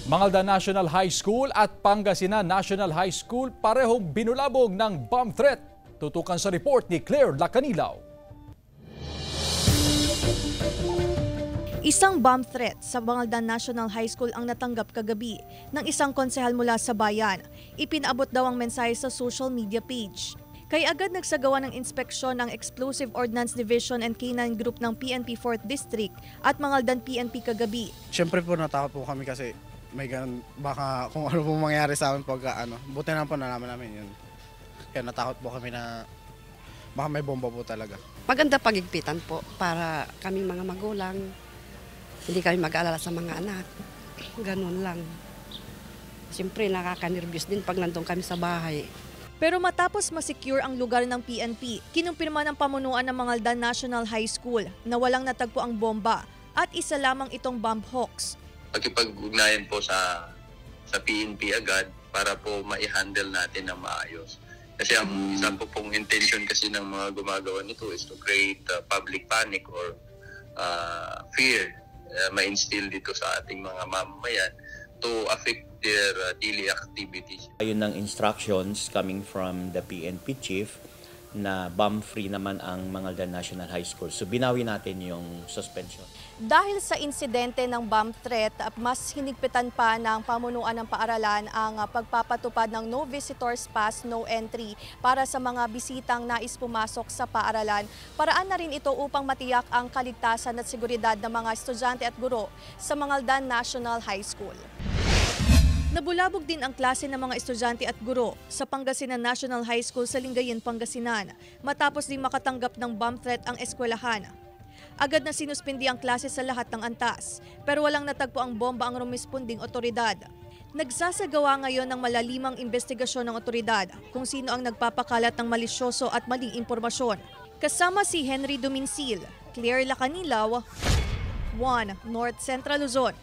Mangalda National High School at Pangasinan National High School parehong binulabog ng bomb threat. Tutukan sa report ni Claire Lacanilaw. Isang bomb threat sa Mangalda National High School ang natanggap kagabi ng isang konsehal mula sa bayan. Ipinaabot daw ang mensahe sa social media page. Kaya agad nagsagawa ng inspeksyon ng Explosive Ordnance Division and K9 Group ng PNP 4th District at Mangaldan PNP kagabi. Siyempre po natakot po kami kasi may ganun, baka kung ano po mangyari sa amin pagka buti na po nalaman namin yun. Kaya natakot po kami na baka may bomba po talaga. Maganda pagigpitan po para kami mga magulang, hindi kami mag-aalala sa mga anak. Ganun lang. Siyempre nakaka-nervous din pag nandun kami sa bahay. Pero matapos masecure ang lugar ng PNP, kinumpirma ng pamunuan ng Mangaldan National High School na walang natagpo ang bomba at isa lamang itong bomb hoax. Pakipag-ugnayan po sa PNP agad para po ma-handle natin ng maayos. Kasi ang isa po pong intention kasi ng mga gumagawa nito is to create public panic or fear ma-instill dito sa ating mga mamamayan to affect their daily activities. Ayun ng instructions coming from the PNP chief na bomb-free naman ang Mangaldan National High School. So binawi natin yung suspension. Dahil sa insidente ng bomb threat, mas hinigpitan pa ng pamunuan ng paaralan ang pagpapatupad ng no visitors pass, no entry para sa mga bisitang nais pumasok sa paaralan. Paraan na rin ito upang matiyak ang kaligtasan at seguridad ng mga estudyante at guro sa Mangaldan National High School. Nabulabog din ang klase ng mga estudyante at guro sa Pangasinan National High School sa Lingayen, Pangasinan matapos din makatanggap ng bomb threat ang eskwelahan. Agad na sinuspindi ang klase sa lahat ng antas pero walang natagpo ang bomba ang rumisponding otoridad. Nagsasagawa ngayon ng malalimang investigasyon ng otoridad kung sino ang nagpapakalat ng malisyoso at maling impormasyon. Kasama si Henry Duminsil, Claire Lacanilaw, 1 North Central Luzon.